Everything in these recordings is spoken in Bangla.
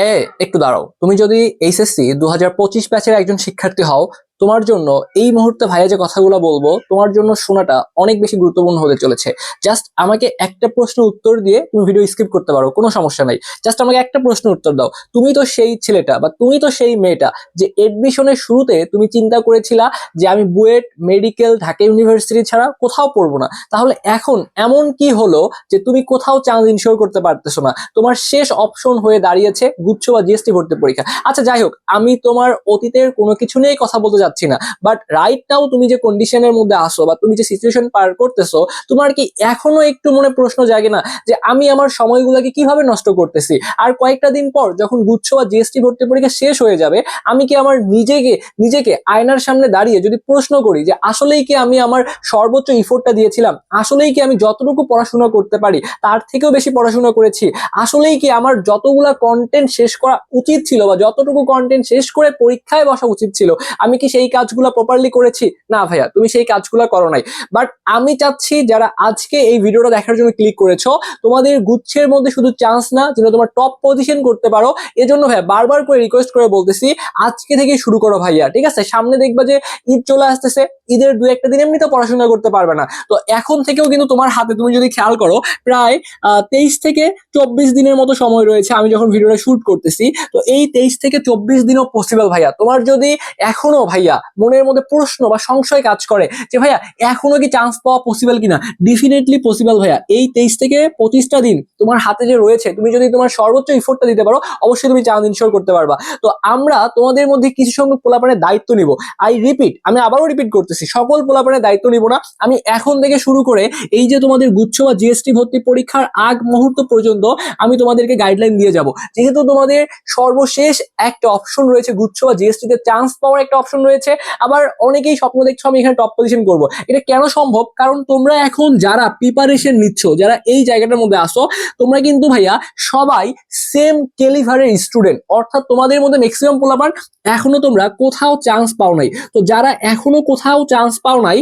এ একটু দাঁড়াও। তুমি যদি এইচএসসি 2025 ব্যাচের একজন শিক্ষার্থী হও, তোমার জন্য এই মুহূর্তে ভাইয়া যে কথাগুলো বলবো তোমার জন্য শোনাটা অনেক বেশি গুরুত্বপূর্ণ হতে চলেছে। জাস্ট আমাকে একটা প্রশ্ন উত্তর দিয়ে তুমি ভিডিও স্কিপ করতে পারো, কোনো সমস্যা নাই। জাস্ট আমাকে একটা প্রশ্ন উত্তর দাও। তুমি তো সেই ছেলেটা বা তুমি তো সেই মেয়েটা যে এডমিশনের শুরুতে তুমি চিন্তা করেছিলা যে আমি বুয়েট, মেডিকেল, ঢাকা ইউনিভার্সিটি ছাড়া কোথাও পড়বো না। তাহলে এখন এমন কি হলো যে তুমি কোথাও চান্স ইনশিওর করতে পারতেছো না? তোমার শেষ অপশন হয়ে দাঁড়িয়েছে গুচ্ছ বা জিএসটি ভর্তি পরীক্ষা। আচ্ছা যাই হোক, আমি তোমার অতীতের কোনো কিছু নিয়ে কথা বলতে যাচ্ছি না, বাট রাইট নাও তুমি যে কন্ডিশনের মধ্যে আসো বা তুমি যে সিচুয়েশন পার করতেছো, তোমার কি এখনো একটু মনে প্রশ্ন জাগে না যে আমি আমার সময়গুলোকে কিভাবে নষ্ট করতেছি? আর কয়েকটা দিন পর যখন গুচ্ছ বা জিএসটি ভর্তি পরীক্ষা শেষ হয়ে যাবে, আমি কি আমার নিজেকে নিজেকে আয়নার সামনে দাঁড়িয়ে যদি প্রশ্ন করি যে আসলেই কি আমি আমার সর্বোচ্চ ইফোর্টটা দিয়েছিলাম? আসলেই কি আমি যতটুকু পড়াশোনা করতে পারি তার থেকেও বেশি পড়াশোনা করেছি? আসলেই কি আমার যতগুলা কন্টেন্ট শেষ করা উচিত ছিল বা যতটুকু কন্টেন্ট শেষ করে পরীক্ষায় বসা উচিত ছিল, আমি কি সেই কাজগুলো প্রপারলি করেছি? না ভাইয়া, তুমি সেই কাজগুলো করো নাই। বাট আমি চাচ্ছি যারা আজকে এই ভিডিওটা দেখার জন্য ক্লিক করেছো, তোমাদের গুচ্ছের মধ্যে শুধু চান্স না, যেন তোমার টপ পজিশন করতে পারো, এজন্য ভাইয়া বারবার করে রিকোয়েস্ট করে বলতেছি আজকে থেকে শুরু করো ভাইয়া, ঠিক আছে? সামনে দেখবা যে ঈদ চলে আসতেছে, ঈদের দু একটা দিন এমনি তো পড়াশোনা করতে পারবে না, তো এখন থেকেও কিন্তু তোমার হাতে, তুমি যদি খেয়াল করো, প্রায় 23 থেকে 24 দিনের মতো সময় রয়েছে আমি যখন ভিডিওটা শুট করতেছি। তো এই 23 থেকে 24 দিনও পসিবল ভাইয়া। তোমার যদি এখনো ভাইয়া মনের মধ্যে প্রশ্ন বা সংশয় কাজ করে যে ভাইয়া এখনো কি চান্স পাওয়া পসিবল কিনা, ডেফিনেটলি পসিবল ভাইয়া। এই 23 থেকে 25টা দিন তোমার হাতে যে রয়েছে, তুমি যদি তোমার সর্বোচ্চ ইফোর্টটা দিতে পারো, অবশ্যই তুমি চান্স ইনশিওর করতে পারবা। তো আমরা তোমাদের মধ্যে কিছু সংখ্যক পোলাপানের দায়িত্ব নিব। আই রিপিট, আমি আবারও রিপিট করতেছি, সকল পোলাপানের দায়িত্ব নিব না। আমি এখন থেকে শুরু করে এই যে তোমাদের গুচ্ছ বা জিএসটি ভর্তি পরীক্ষার আগ মুহূর্ত পর্যন্ত আমি তোমাদেরকে গাইডলাইন দিয়ে যাব। যেহেতু তোমাদের সর্বশেষ একটা অপশন রয়েছে গুচ্ছ বা জিএসটি তে চান্স পাওয়ার একটা অপশন রয়েছে, আবার অনেকেই স্বপ্ন দেখছো আমি এখানে টপ পজিশন করব। এটা কেন সম্ভব? কারণ তোমরা এখন যারা প্রিপারেশন নিচ্ছ, যারা এই জায়গাটার মধ্যে আসো, তোমরা কিন্তু ভাইয়া সবাই সেম ক্যালিভারের স্টুডেন্ট, অর্থাৎ তোমাদের মধ্যে ম্যাক্সিমাম পোলাপান এখনো তোমরা কোথাও চান্স পাও নাই। তো যারা এখনো কোথাও চান্স পাও নাই,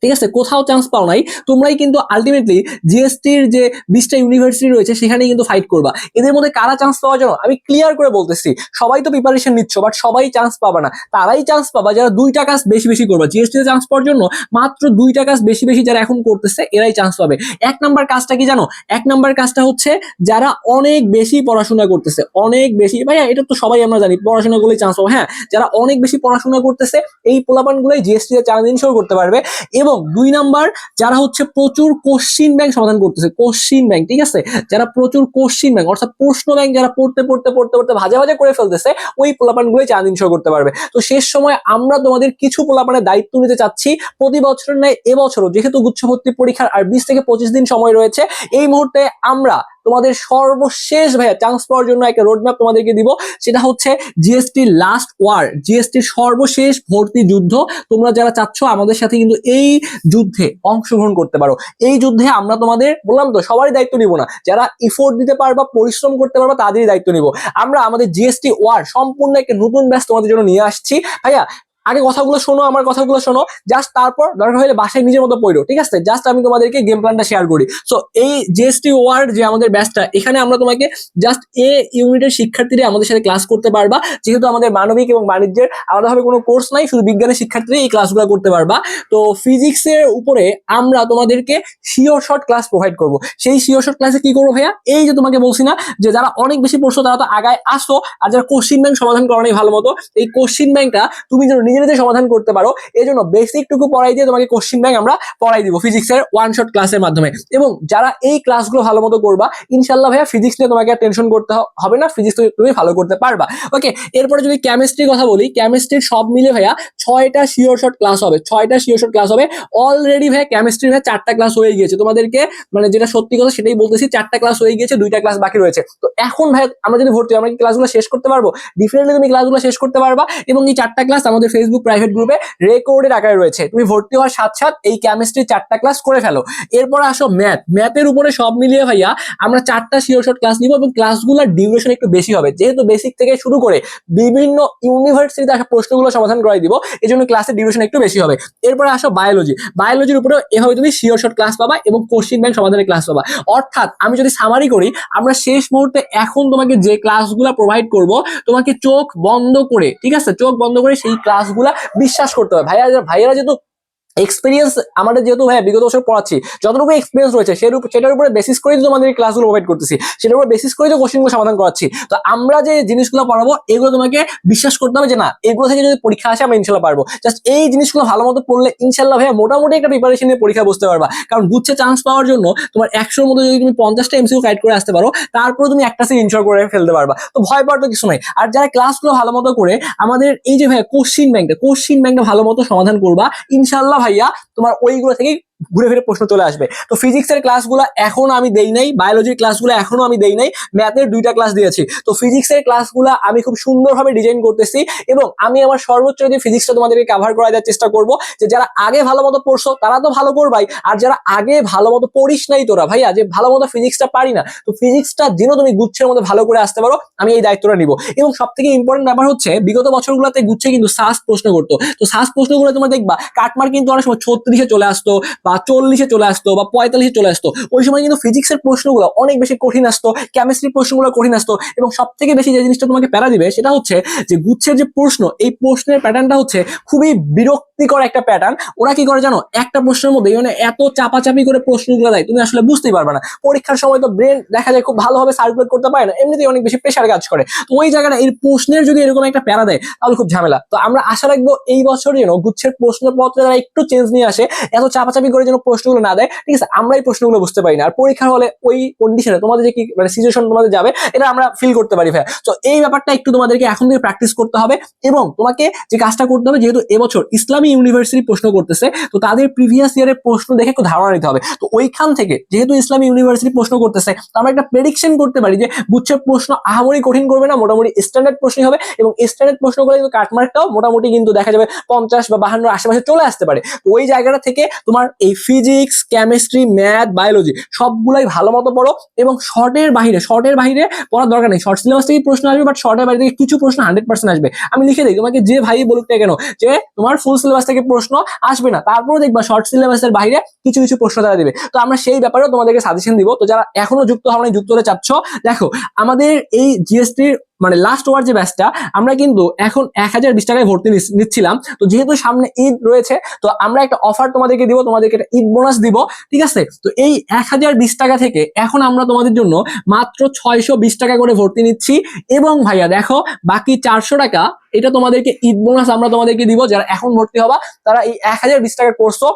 ঠিক আছে, কোথাও চান্স পাও নাই, তোমরাই কিন্তু আলটিমেটলি জিএসটির যে 20টা ইউনিভার্সিটি রয়েছে সেখানে কিন্তু ফাইট করবা। এদের মধ্যে কারা চান্স পাওয়ার জন্য আমি ক্লিয়ার করে বলতেছি, সবাই তো প্রিপারেশন নিচ্ছ, বাট সবাই চান্স পাবা না। তারাই চান্স পাবা যারা দুইটা কাজ বেশি বেশি করবা। জিএসটিতে চান্স পাওয়ার জন্য মাত্র দুইটা কাজ বেশি বেশি যারা এখন করতেছে এরাই চান্স পাবে। এক নাম্বার কাজটা কি জানো? এক নাম্বার কাজটা হচ্ছে যারা অনেক বেশি পড়াশোনা করতেছে, অনেক বেশি, ভাইয়া এটা তো সবাই আমরা জানি পড়াশোনা করলেই চান্স পাবো। হ্যাঁ, যারা অনেক বেশি পড়াশোনা করতেছে এই পোলাপানগুলোই জিএসটিতে চান্স ইনশিওর করতে পারবে। এবং দুই নাম্বার, যারা হচ্ছে প্রচুর কোশ্চিন ব্যাংক সমাধান করতেছে, কোশ্চিন ব্যাংক, ঠিক আছে, যারা প্রচুর কোশ্চিন ব্যাংক অর্থাৎ প্রশ্ন ব্যাংক যারা পড়তে পড়তে পড়তে পড়তে ভাজা ভাজা করে ফেলতেছে, ওই পোলাপানগুলোই চান্স ইনশিওর করতে পারবে। তো শেষ সময় আমরা তোমাদের কিছু পোলাপানের দায়িত্ব নিতে চাচ্ছি। প্রতি বছরের ন্যায় এবছরও যেহেতু গুচ্ছ ভর্তি পরীক্ষার আর 20 থেকে 25 দিন সময় রয়েছে, এই মুহূর্তে আমরা তোমাদের সর্বশেষ ভাইয়া চান্স পাওয়ার জন্য একটা রোডম্যাপ তোমাদেরকে দিব। সেটা হচ্ছে জিএসটি লাস্ট ওয়ার, জিএসটির সর্বশেষ ভর্তি যুদ্ধ। তোমরা যারা চাচ্ছ আমাদের সাথে কিন্তু এই যুদ্ধে অংশগ্রহণ করতে পারো। এই যুদ্ধে আমরা তোমাদের বললাম তো সবারই দায়িত্ব নিব না, যারা ইফোর্ট দিতে পারবা, পরিশ্রম করতে পারবা, তাদেরই দায়িত্ব নিব। আমরা আমাদের জিএসটি ওয়ার সম্পূর্ণ একটা নতুন ব্যাচ তোমাদের জন্য নিয়ে আসছি ভাইয়া। আগে কথাগুলো শোনো, আমার কথাগুলো শোনো, জাস্ট তারপর দরকার হলে বাসায় নিজের মতো পড়ো, ঠিক আছে? জাস্ট আমি তোমাদেরকে গেম প্ল্যানটা শেয়ার করি। সো এই জিএসটি ওয়ার্ড যে আমাদের ব্যাচটা, এখানে আমরা তোমাকে জাস্ট এ ইউনিটের শিক্ষার্থীরা আমাদের সাথে ক্লাস করতে পারবা। যেহেতু আমাদের মানবিক এবং বাণিজ্যের আলাদাভাবে কোনো কোর্স নাই, শুধু বিজ্ঞানের শিক্ষার্থীরা এই ক্লাসগুলো করতে পারবা। তো ফিজিক্সের উপরে আমরা তোমাদেরকে শিওর শর্ট ক্লাস প্রোভাইড করব। সেই শিওর শর্ট ক্লাসে কি করবো ভাইয়া? এই যে তোমাকে বলছি না যে যারা অনেক বেশি পড়ছো তারা তো আগায় আসো, আর যারা কোশ্চিন ব্যাংক সমাধান করো নাই ভালো মতো, এই কোশ্চিন ব্যাংকটা তুমি যেন নিজে নিজে সমাধান করতে পারো, এই জন্য বেসিক টুকু পড়াই দিয়ে তোমাকে কোশ্চিন ব্যাংক আমরা পড়াই দিব ফিজিক্সের ওয়ান শট ক্লাসের মাধ্যমে। এবং যারা এই ক্লাসগুলো ভালো মতো করবা, ইনশাল্লাহ ভাইয়া ফিজিক্স নিয়ে তোমাকে আর টেনশন করতে হবে না, ফিজিক্স তুমি ভালো করতে পারবা। ওকে, এরপরে যদি কেমিস্ট্রির কথা বলি, কেমিস্ট্রির সব মিলে ভাইয়া 6টা শিওর শট ক্লাস হবে, 6টা শিওর শট ক্লাস হবে। অলরেডি ভাইয়া কেমিস্ট্রির ভাইয়া 4টা ক্লাস হয়ে গিয়েছে, তোমাদেরকে মানে যেটা সত্যি কথা সেটাই বলতেছি, 4টা ক্লাস হয়ে গিয়েছে, 2টা ক্লাস বাকি রয়েছে। তো এখন ভাই আমরা যদি ভর্তি আমরা কি ক্লাসগুলো শেষ করতে পারবো? ডেফিনেটলি তুমি ক্লাসগুলো শেষ করতে পারবা। এবং এই 4টা ক্লাস আমাদের ফেসবুক প্রাইভেট গ্রুপে রেকর্ডের আকারে রয়েছে। তুমি ভর্তি হওয়ার সাথে সাথে এই কেমিস্ট্রি 4টা ক্লাস করে ফেলো। এরপর আসো ম্যাথের উপরে সব মিলিয়ে ভাইয়া আমরা 4টা শিওর শর্ট ক্লাস নিব এবং ক্লাসগুলোর ডিউরেশন একটু বেশি হবে, যেহেতু বেসিক থেকে শুরু করে বিভিন্ন ইউনিভার্সিটিতে আসা প্রশ্নগুলো সমাধান করাই দিব, এই জন্য ক্লাসের ডিউরেশন একটু বেশি হবে। এরপরে আসো বায়োলজির উপরে এভাবে তুমি শিওর শর্ট ক্লাস পাবা এবং কোশ্চিন ব্যাংক সমাধানের ক্লাস পাবা। অর্থাৎ আমি যদি সামারি করি, আমরা শেষ মুহূর্তে এখন তোমাকে যে ক্লাসগুলো প্রোভাইড করব, তোমাকে চোখ বন্ধ করে, ঠিক আছে, চোখ বন্ধ করে সেই ক্লাসগুলা বিশ্বাস করতে হবে। ভাইয়ারা যেহেতু এক্সপিরিয়েন্স, আমাদের যেহেতু ভাইয়া বিগত বছর পড়াচ্ছি, যতটুকু এক্সপিরিয়েন্স রয়েছে সেটার উপরে বেসিস করে তোমাদের ক্লাসগুলো প্রোভাইড করতেছি, সেটার উপর বেসিস করে কোশ্চেনগুলো সমাধান করাচ্ছি। তো আমরা যে জিনিসগুলো পড়াবো এগুলো তোমাকে বিশ্বাস করতে হবে যে না, এগুলো থেকে যদি পরীক্ষা আসে আমরা ইনশাল্লাহ পারবো। জাস্ট এই জিনিসগুলো ভালো মতো পড়লে ইনশাল্লাহ ভাইয়া মোটামুটি একটা প্রিপারেশন নিয়ে পরীক্ষা বসতে পারবা। কারণ গুচ্ছে চান্স পাওয়ার জন্য তোমার 100-র মধ্যে যদি তুমি 50টা এমসিকিউ কাইট করে আসতে পারো, তারপরে তুমি একটা সিট ইনশোর করে ফেলতে পারবা। তো ভয় পাওয়ার তো কিছু নাই। আর যারা ক্লাসগুলো ভালো মতো করে আমাদের এই যে ভাইয়া কোশ্চিন ব্যাংকটা ভালো মতো সমাধান করবা, ইনশাল্লাহ ভাইয়া তোমার ওইগুলো থেকেই ঘুরে ফিরে প্রশ্ন চলে আসবে। তো ফিজিক্সের ক্লাসগুলো এখনো আমি দেই নাই, বায়োলজির ক্লাসগুলো এখনো আমি দেই নাই, ম্যাথের 2টা ক্লাস দিয়েছি। তো ফিজিক্সের ক্লাসগুলো আমি খুব সুন্দরভাবে ডিজাইন করতেছি এবং আমি আমার সর্বোচ্চ যদি ফিজিক্সটা তোমাদেরকে কভার করা দেওয়ার চেষ্টা করব। যে যারা আগে ভালো মতো পড়ছো তারা তো ভালো করবাই, আর যারা আগে ভালো মতো পড়িস নাই তোরা ভাইয়া, যে ভালো মতো ফিজিক্সটা পারি না, তো ফিজিক্সটা যেন তুমি গুচ্ছের মধ্যে ভালো করে আসতে পারো, আমি এই দায়িত্বটা নিব। এবং সব থেকে ইম্পর্টেন্ট ব্যাপার হচ্ছে বিগত বছরগুলোতে গুচ্ছে কিন্তু সাস প্রশ্ন করতো। তো সাস প্রশ্নগুলো তোমরা দেখবা কাটমার কিন্তু অনেক সময় 36-এ চলে আসতো বা 40-এ চলে আসতো বা 45-এ চলে আসতো। ওই সময় কিন্তু ফিজিক্সের প্রশ্নগুলো অনেক বেশি কঠিন আসতো, কেমিস্ট্রির প্রশ্নগুলো কঠিন আসতো। এবং সব থেকে বেশি যে জিনিসটা তোমাকে প্যারা দিবে সেটা হচ্ছে যে গুচ্ছের যে প্রশ্ন, এই প্রশ্নের প্যাটার্নটা হচ্ছে খুবই বিরক্তিকর একটা প্যাটার্ন। ওরা কি করে জানো, একটা প্রশ্নের মধ্যে মানে এত চাপাচাপি করে প্রশ্নগুলো দেয়, তুমি আসলে বুঝতেই পারবে না। পরীক্ষার সময় তো ব্রেন দেখা যায় খুব ভালোভাবে সার্কুলেট করতে পারে না, এমনিতেই অনেক বেশি প্রেশার কাজ করে। তো ওই জায়গাটা এই প্রশ্নের যদি এরকম একটা প্যারা দেয় তাহলে খুব ঝামেলা। তো আমরা আশা রাখবো এই বছর যেন গুচ্ছের প্রশ্নপত্রে যারা একটু চেঞ্জ নিয়ে আসে, এত চাপাচাপি করে যেন প্রশ্নগুলো না দেয়, ঠিক আছে? আমরা এই প্রশ্নগুলো বুঝতে পারি না, আর পরীক্ষার হলে ওই কন্ডিশনে তোমাদের যে কি মানে সিচুয়েশন তোমাদের যাবে এটা আমরা ফিল করতে পারি ভাই। তো এই ব্যাপারটা একটু তোমাদেরকে এখন থেকে প্র্যাকটিস করতে হবে। এবং তোমাকে যে কাজটা করতে হবে, যেহেতু এবছর ইসলামী ইউনিভার্সিটি প্রশ্ন করতেছে, তো তাদের প্রিভিয়াস ইয়ারের প্রশ্ন দেখে একটু ধারণা নিতে হবে। তো ওইখান থেকে যেহেতু ইসলামী ইউনিভার্সিটি প্রশ্ন করতেছে, তো আমরা একটা প্রেডিকশন করতে পারি যে গুচ্ছের প্রশ্ন আহামরি কঠিন করবে না, মোটামুটি স্ট্যান্ডার্ড প্রশ্নই হবে। এবং স্ট্যান্ডার্ড প্রশ্ন করে কিন্তু কাটমার্কটাও মোটামুটি কিন্তু দেখা যাবে 50 বা 52 আশেপাশে চলে আসতে পারে। তো ওই জায়গাটা থেকে তোমার এই ফিজিক্স, কেমিস্ট্রি, ম্যাথ, বায়োলজি সবগুলাই ভালো মতো পড়ো। এবং শর্টের বাইরে পড়ার দরকার নেই। শর্ট সিলেবাস থেকে প্রশ্ন আসবে, বাট শর্টের বাইরে থেকে কিছু প্রশ্ন 100% আসবে। আমি লিখে দিই তোমাকে, যে ভাই বলুক না কেন যে তোমার ফুল সিলেবাস থেকে প্রশ্ন আসবে না, তারপরে দেখবা শর্ট সিলেবাসের বাইরে কিছু কিছু প্রশ্ন তারা দিবে। তো আমরা সেই ব্যাপারেও তোমাদেরকে সাজেশন দিব। তো যারা এখনো যুক্ত হওয়া নাই, যুক্ত হতে চাচ্ছ, দেখো আমাদের এই জিএসটির মানে লাস্ট ওয়ার যে ব্যাচটা, আমরা কিন্তু এখন 1020 টাকায় ভর্তি নিচ্ছিলাম। তো যেহেতু সামনে ঈদ রয়েছে, তো আমরা একটা অফার তোমাদেরকে দিব, তোমাদেরকে একটা ঈদ বোনাস দিব, ঠিক আছে? তো এই 1020 টাকা থেকে এখন আমরা তোমাদের জন্য মাত্র 620 টাকা করে ভর্তি নিচ্ছি। এবং ভাইয়া দেখো, বাকি 400 টাকা এটা তোমাদেরকে ঈদ বোনাস আমরা তোমাদেরকে দিব। যারা এখন ভর্তি হবা তারা এই 1020 টাকার কোর্সও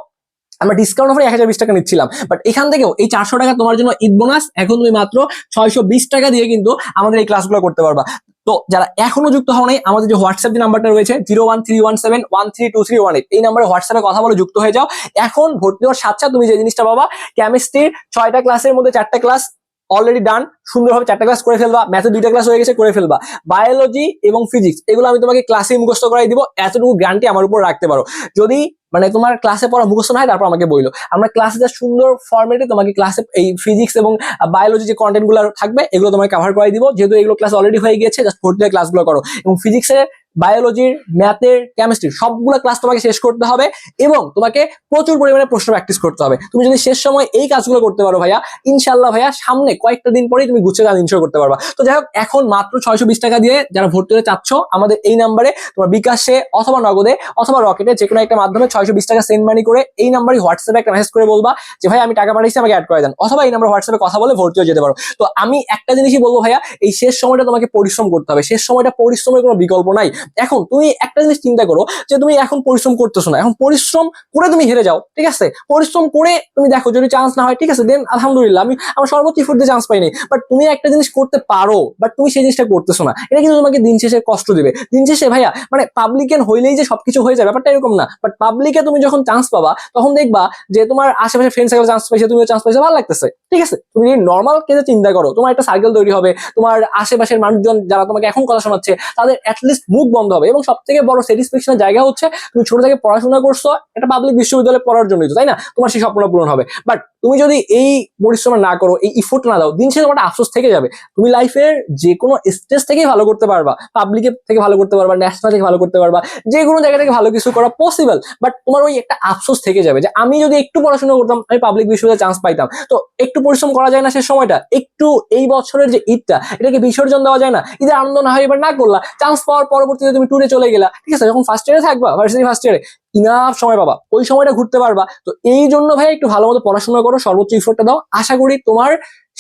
আমরা ডিসকাউন্ট অফারে 1020 টাকা নিচ্ছিলাম, বাট এখান থেকেও এই 400 টাকা তোমার জন্য ঈদ বোনাস। এখন তুমি মাত্র 620 টাকা দিয়ে কিন্তু আমাদের এই ক্লাসগুলো করতে পারবা। তো যারা এখনো যুক্ত হও নাই, আমাদের যে হোয়াটসঅ্যাপ যে নাম্বারটা রয়েছে 01317132318, এই নাম্বারে হোয়াটসঅ্যাপে কথা বলে যুক্ত হয়ে যাও। এখন ভর্তি হওয়ার সাথে সাথে তুমি যে জিনিসটা পাবা, কেমিস্ট্রির 6টা ক্লাসের মধ্যে 4টা ক্লাস অলরেডি ডান, সুন্দরভাবে 4টা ক্লাস করে ফেলবা। ম্যাথে 2টা ক্লাস হয়ে গেছে, করে ফেলবা। বায়োলজি এবং ফিজিক্স এগুলো আমি তোমাকে ক্লাসে মুখস্থ করাই দিব, এতটুকু গ্যারান্টি আমার উপর রাখতে পারো। যদি মানে তোমার ক্লাসে পড়া মুখস্থ না হয়, তারপর আমাকে বইলো, আমরা ক্লাসে যা সুন্দর ফরম্যাটে তোমাকে ক্লাসে এই ফিজিক্স এবং বায়োলজি যে কন্টেন্ট গুলো থাকবে এগুলো তোমাকে কভার করাই দিব। যেহেতু এগুলো ক্লাস অলরেডি হয়ে গিয়েছে, জাস্ট ভর্তি হয়ে ক্লাসগুলো করো। এবং ফিজিক্সের, বায়োলজির, ম্যাথের, কেমিস্ট্রির সবগুলো ক্লাস তোমাকে শেষ করতে হবে এবং তোমাকে প্রচুর পরিমাণে প্রশ্ন প্র্যাকটিস করতে হবে। তুমি যদি শেষ সময় এই কাজগুলো করতে পারো ভাইয়া, ইনশাল্লাহ ভাইয়া সামনে কয়েকটা দিন পরেই তুমি গুছিয়ে দাম ইনশোর করতে পারবা। তো যাই হোক, এখন মাত্র 620 টাকা দিয়ে যারা ভর্তি হতে চাচ্ছ, আমাদের এই নাম্বারে তোমার বিকাশে অথবা নগদে অথবা রকেটে যে কোনো একটা মাধ্যমে 620 টাকা সেন্ড মানি করে এই নাম্বারে হোয়াটসঅ্যাপে একটা মেসেজ করে বলবা যে ভাই আমি টাকা পাঠাইছি, আমাকে অ্যাড করে দেন, অথবা এই নাম্বার হোয়াটসঅ্যাপে কথা বলে ভর্তি হয়ে যেতে পারো। তো আমি একটা জিনিসই বলবো ভাইয়া, এই শেষ সময়টা তোমাকে পরিশ্রম করতে হবে। শেষ সময়টা পরিশ্রমের কোনো বিকল্প নাই। এখন তুমি একটা জিনিস চিন্তা করো যে তুমি এখন পরিশ্রম করতেছো না, এখন পরিশ্রম করে তুমি হেরে যাও, ঠিক আছে? পরিশ্রম করে তুমি দেখো যদি চান্স না হয়, ঠিক আছে, দেন আলহামদুলিল্লাহ, আমি আমার সর্বোচ্চ ফুটতে চান্স পাইনি। বাট তুমি একটা জিনিস করতে পারো, বাট তুমি সেই জিনিসটা করতেছো না, এটা কিন্তু তোমাকে দিন শেষে কষ্ট দিবে। দিন শেষে ভাইয়া মানে পাবলিকেন হইলেই যে সবকিছু হয়ে যায় ব্যাপারটা এরকম না। বাট পাবলিকে তুমি যখন চান্স পাবা, তখন দেখবা যে তোমার আশেপাশে ফ্রেন্ড সার্কেল চান্স পাইছে, তুমিও চান্স পাইছো, ভালো লাগতেছে, ঠিক আছে? তুমি নর্মাল কেসে চিন্তা করো, তোমার একটা সার্কেল তৈরি হবে, তোমার আশেপাশের মানুষজন যারা তোমাকে এখন কথা শোনাচ্ছে তাদের অ্যাটলিস্ট মুখ বন্ধ হবে। এবং সব থেকে বড় স্যাটিসফ্যাকশনের জায়গা হচ্ছে তুমি ছোট থেকে পড়াশোনা করছো একটা পাবলিক বিশ্ববিদ্যালয়ে পড়ার জন্যই তো, তাই না? তোমার সেই স্বপ্ন পূরণ হবে। বাট তুমি যদি এই পরিশ্রম না করো, এই ইফোর্ট না দাও, দিন শেষে তোমার একটা আফসোস থেকে যাবে। তুমি লাইফের যে কোনো স্টেজ থেকেই ভালো করতে পারবা, পাবলিকের থেকে ভালো করতে পারবা, ন্যাশনাল থেকে ভালো করতে পারবা, যে কোনো জায়গা থেকে ভালো কিছু করা পসিবল। বাট তোমার ওই একটা আফসোস থেকে যাবে যে আমি যদি একটু পড়াশোনা করতাম আমি পাবলিক বিশ্ববিদ্যালয়ে চান্স পাইতাম। তো একটু পরিশ্রম করা যায় না সে সময়টা? একটু এই বছরের যে ঈদটা, এটাকে বিসর্জন দেওয়া যায় না? ঈদের আনন্দ না হয় এবার না করলা, চান্স পাওয়ার পরবর্তীতে তুমি ট্যুরে চলে গেলা, ঠিক আছে? যখন ফার্স্ট ইয়ারে থাকবা, ভার্সিটি ফার্স্ট ইয়ারে ইনাফ সময় পাবা, ওই সময়টা ঘুরতে পারবা। তো এই জন্য ভাই একটু ভালো মতো পড়াশোনা করো, সর্বোচ্চ ইফোর্টটা দাও। আশা করি তোমার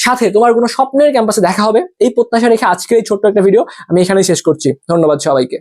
সাথে তোমার কোনো স্বপ্নের ক্যাম্পাসে দেখা হবে, এই প্রত্যাশা রেখে আজকের এই ছোট্ট একটা ভিডিও আমি এখানেই শেষ করছি। ধন্যবাদ সবাইকে।